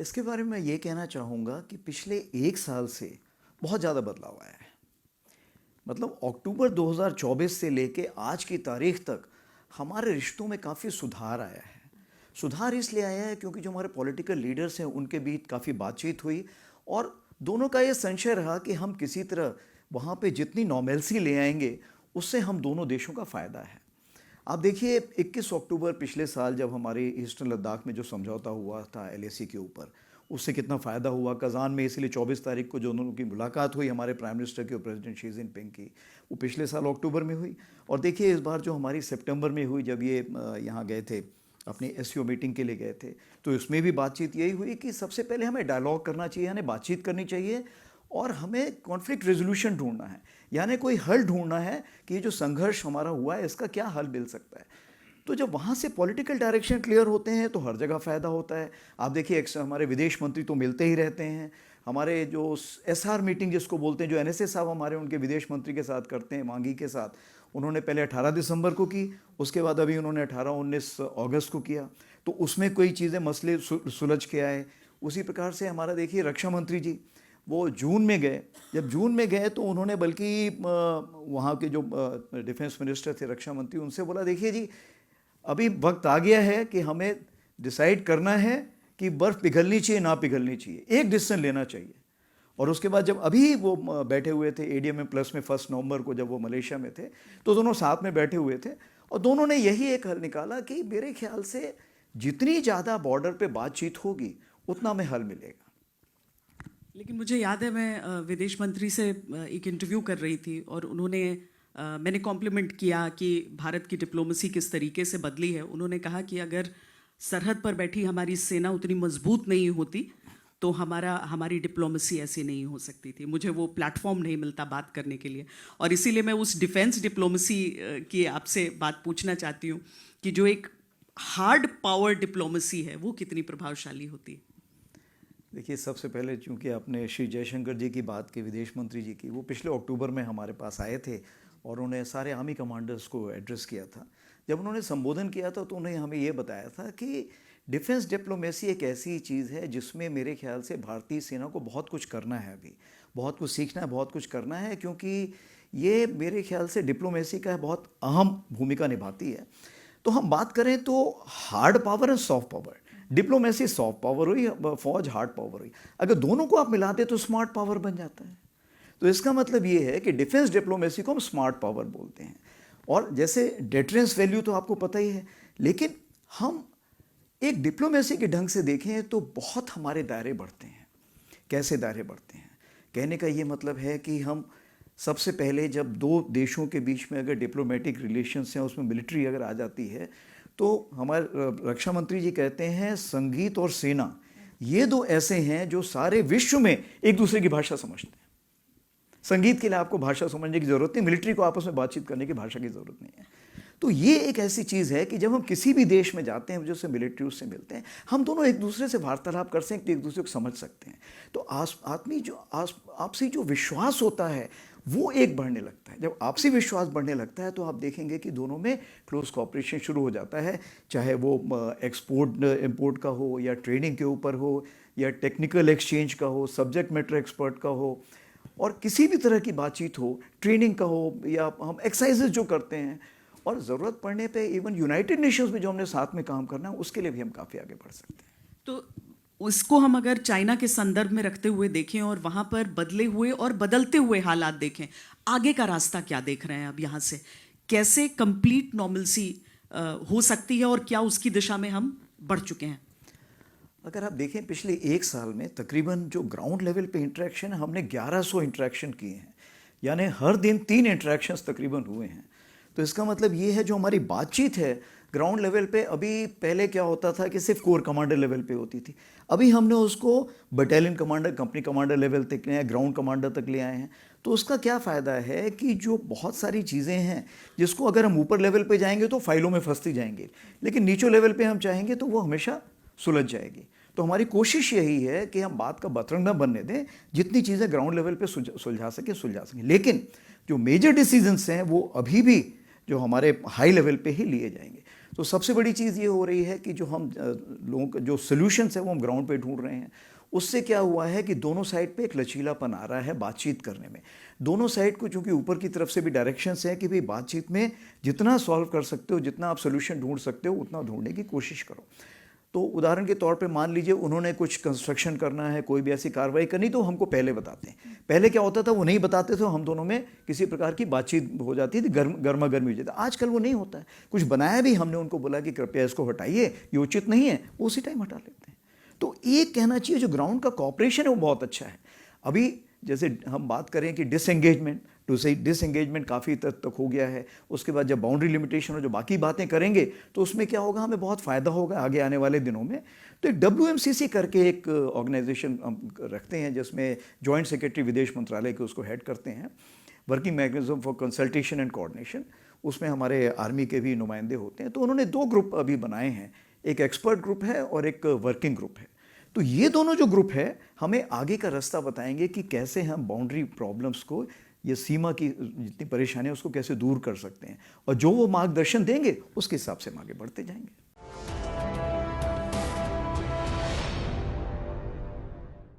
इसके बारे में मैं ये कहना चाहूँगा कि पिछले 1 साल से बहुत ज़्यादा बदलाव आया है। मतलब अक्टूबर 2024 से लेके आज की तारीख तक हमारे रिश्तों में काफ़ी सुधार आया है। सुधार इसलिए आया है क्योंकि जो हमारे पॉलिटिकल लीडर्स हैं उनके बीच काफ़ी बातचीत हुई और दोनों का ये संशय रहा कि हम किसी तरह वहाँ पे जितनी नॉर्मेल्सी ले आएंगे उससे हम दोनों देशों का फ़ायदा है। आप देखिए 21 अक्टूबर पिछले साल जब हमारे ईस्टर्न लद्दाख में जो समझौता हुआ था एलएसी के ऊपर, उससे कितना फ़ायदा हुआ। कज़ान में इसलिए 24 तारीख को जो दोनों की मुलाकात हुई हमारे प्राइम मिनिस्टर की और प्रेसिडेंट शी जिनपिंग की, वो पिछले साल अक्टूबर में हुई। और देखिए इस बार जो हमारी सितंबर में हुई जब ये यहाँ गए थे अपनी एससीओ मीटिंग के लिए गए थे, तो इसमें भी बातचीत यही हुई कि सबसे पहले हमें डायलॉग करना चाहिए, यानी बातचीत करनी चाहिए और हमें कॉन्फ्लिक्ट रेजोल्यूशन ढूंढना है, यानी कोई हल ढूंढना है कि ये जो संघर्ष हमारा हुआ है इसका क्या हल मिल सकता है। तो जब वहाँ से पॉलिटिकल डायरेक्शन क्लियर होते हैं तो हर जगह फ़ायदा होता है। आप देखिए हमारे विदेश मंत्री तो मिलते ही रहते हैं, हमारे जो एसआर मीटिंग जिसको बोलते हैं, जो एनएसए साहब हमारे उनके विदेश मंत्री के साथ करते हैं, मांगी के साथ, उन्होंने पहले 18 दिसंबर को की, उसके बाद अभी उन्होंने 18-19 अगस्त को किया, तो उसमें कोई चीज़ें मसले सुलझ के आए। उसी प्रकार से हमारा देखिए रक्षा मंत्री जी वो जून में गए, जब जून में गए तो उन्होंने बल्कि वहाँ के जो डिफेंस मिनिस्टर थे, रक्षा मंत्री, उनसे बोला देखिए जी अभी वक्त आ गया है कि हमें डिसाइड करना है कि बर्फ़ पिघलनी चाहिए ना पिघलनी चाहिए, एक डिसीजन लेना चाहिए। और उसके बाद जब अभी वो बैठे हुए थे एडीएमएम प्लस में 1 नवंबर को, जब वो मलेशिया में थे, तो दोनों साथ में बैठे हुए थे और दोनों ने यही एक हल निकाला कि मेरे ख्याल से जितनी ज़्यादा बॉर्डर पे बातचीत होगी उतना में हल मिलेगा। लेकिन मुझे याद है मैं विदेश मंत्री से एक इंटरव्यू कर रही थी और मैंने कॉम्प्लीमेंट किया कि भारत की डिप्लोमेसी किस तरीके से बदली है। उन्होंने कहा कि अगर सरहद पर बैठी हमारी सेना उतनी मजबूत नहीं होती तो हमारी डिप्लोमेसी ऐसी नहीं हो सकती थी। मुझे वो प्लेटफॉर्म नहीं मिलता बात करने के लिए, और इसीलिए मैं उस डिफेंस डिप्लोमेसी की आपसे बात पूछना चाहती हूँ कि जो एक हार्ड पावर डिप्लोमेसी है वो कितनी प्रभावशाली होती है। देखिए सबसे पहले चूँकि आपने श्री जयशंकर जी की बात की, विदेश मंत्री जी की, वो पिछले अक्टूबर में हमारे पास आए थे और उन्होंने सारे आर्मी कमांडर्स को एड्रेस किया था। जब उन्होंने संबोधन किया था तो उन्होंने हमें ये बताया था कि डिफेंस डिप्लोमेसी एक ऐसी चीज़ है जिसमें मेरे ख्याल से भारतीय सेना को बहुत कुछ करना है, अभी बहुत कुछ सीखना है, बहुत कुछ करना है, क्योंकि ये मेरे ख्याल से डिप्लोमेसी का बहुत अहम भूमिका निभाती है। तो हम बात करें तो hard power and soft power, diplomacy soft power हुई, फौज हार्ड पावर हुई, अगर दोनों को आप मिलाते तो स्मार्ट पावर बन जाता है। तो इसका मतलब ये है कि डिफेंस डिप्लोमेसी को हम स्मार्ट पावर बोलते हैं। और जैसे डेटरेंस वैल्यू तो आपको पता ही है, लेकिन हम एक डिप्लोमेसी के ढंग से देखें तो बहुत हमारे दायरे बढ़ते हैं। कैसे दायरे बढ़ते हैं? कहने का ये मतलब है कि हम सबसे पहले जब दो देशों के बीच में अगर डिप्लोमेटिक रिलेशंस हैं, उसमें मिलिट्री अगर आ जाती है, तो हमारे रक्षा मंत्री जी कहते हैं संगीत और सेना ये दो ऐसे हैं जो सारे विश्व में एक दूसरे की भाषा समझते हैं। संगीत के लिए आपको भाषा समझने की ज़रूरत नहीं, मिलिट्री को आपस में बातचीत करने की भाषा की ज़रूरत नहीं है। तो ये एक ऐसी चीज़ है कि जब हम किसी भी देश में जाते हैं, जैसे मिलिट्री उससे मिलते हैं, हम दोनों एक दूसरे से वार्तालाप कर सकते हैं, एक दूसरे को समझ सकते हैं। तो आपसी जो विश्वास होता है वो एक बढ़ने लगता है। जब आपसी विश्वास बढ़ने लगता है तो आप देखेंगे कि दोनों में क्लोज कोऑपरेशन शुरू हो जाता है, चाहे वो एक्सपोर्ट इंपोर्ट का हो, या ट्रेडिंग के ऊपर हो, या टेक्निकल एक्सचेंज का हो, सब्जेक्ट मैटर एक्सपर्ट का हो, और किसी भी तरह की बातचीत हो, ट्रेनिंग का हो, या हम एक्सरसाइजेज जो करते हैं, और ज़रूरत पड़ने पे इवन यूनाइटेड नेशंस में जो हमने साथ में काम करना है उसके लिए भी हम काफ़ी आगे बढ़ सकते हैं। तो उसको हम अगर चाइना के संदर्भ में रखते हुए देखें और वहाँ पर बदले हुए और बदलते हुए हालात देखें, आगे का रास्ता क्या देख रहे हैं अब यहाँ से? कैसे कंप्लीट नॉर्मलसी हो सकती है और क्या उसकी दिशा में हम बढ़ चुके हैं? अगर आप देखें पिछले 1 साल में तकरीबन जो ग्राउंड लेवल पे इंटरेक्शन है, हमने 1100 इंटरेक्शन किए हैं, यानी हर दिन 3 इंटरेक्शंस तकरीबन हुए हैं। तो इसका मतलब ये है जो हमारी बातचीत है ग्राउंड लेवल पे, अभी पहले क्या होता था कि सिर्फ कोर कमांडर लेवल पे होती थी, अभी हमने उसको battalion commander, company commander level तक ले आए, ग्राउंड कमांडर तक ले आए हैं। तो उसका क्या फ़ायदा है कि जो बहुत सारी चीज़ें हैं जिसको अगर हम ऊपर लेवल पे जाएंगे तो फाइलों में फंसती जाएंगी, लेकिन नीचे लेवल पे हम चाहेंगे तो वो हमेशा सुलझ जाएगी। तो हमारी कोशिश यही है कि हम बात का बतरंग न बनने दें, जितनी चीज़ें ग्राउंड लेवल पे सुलझा सकें। लेकिन जो मेजर डिसीजंस हैं वो अभी भी जो हमारे हाई लेवल पे ही लिए जाएंगे। तो सबसे बड़ी चीज़ ये हो रही है कि जो हम लोगों का जो सोल्यूशंस है वो हम ग्राउंड पे ढूंढ रहे हैं। उससे क्या हुआ है कि दोनों साइड पे एक लचीलापन आ रहा है बातचीत करने में। दोनों साइड को चूंकि ऊपर की तरफ से भी डायरेक्शंस हैं कि भाई बातचीत में जितना सॉल्व कर सकते हो, जितना आप सोल्यूशन ढूंढ सकते हो, उतना ढूंढने की कोशिश करो। तो उदाहरण के तौर पे मान लीजिए उन्होंने कुछ कंस्ट्रक्शन करना है, कोई भी ऐसी कार्रवाई करनी, तो हमको पहले बताते हैं। पहले क्या होता था, वो नहीं बताते थे, हम दोनों में किसी प्रकार की बातचीत हो जाती थी, गर्मा गर्मी हो जाती। आजकल वो नहीं होता है। कुछ बनाया भी, हमने उनको बोला कि कृपया इसको हटाइए, ये उचित नहीं है, वो उसी टाइम हटा लेते हैं। तो एक कहना चाहिए जो ग्राउंड का कॉपरेशन है वो बहुत अच्छा है। अभी जैसे हम बात करें कि डिसएंगेजमेंट टू से डिसएंगेजमेंट काफ़ी तक हो गया है। उसके बाद जब बाउंड्री लिमिटेशन और जो बाकी बातें करेंगे तो उसमें क्या होगा, हमें बहुत फ़ायदा होगा आगे आने वाले दिनों में। तो एक WMCC करके एक ऑर्गेनाइजेशन हम रखते हैं जिसमें जॉइंट सेक्रेटरी विदेश मंत्रालय के उसको हेड करते हैं, working mechanism for consultation and coordination. उसमें हमारे आर्मी के भी नुमाइंदे होते हैं। तो उन्होंने 2 ग्रुप अभी बनाए हैं, एक एक्सपर्ट ग्रुप है और एक वर्किंग ग्रुप है। तो ये दोनों जो ग्रुप है हमें आगे का रास्ता बताएंगे कि कैसे हम बाउंड्री प्रॉब्लम्स को, ये सीमा की जितनी परेशानी है उसको कैसे दूर कर सकते हैं, और जो वो मार्गदर्शन देंगे उसके हिसाब से हम आगे बढ़ते जाएंगे।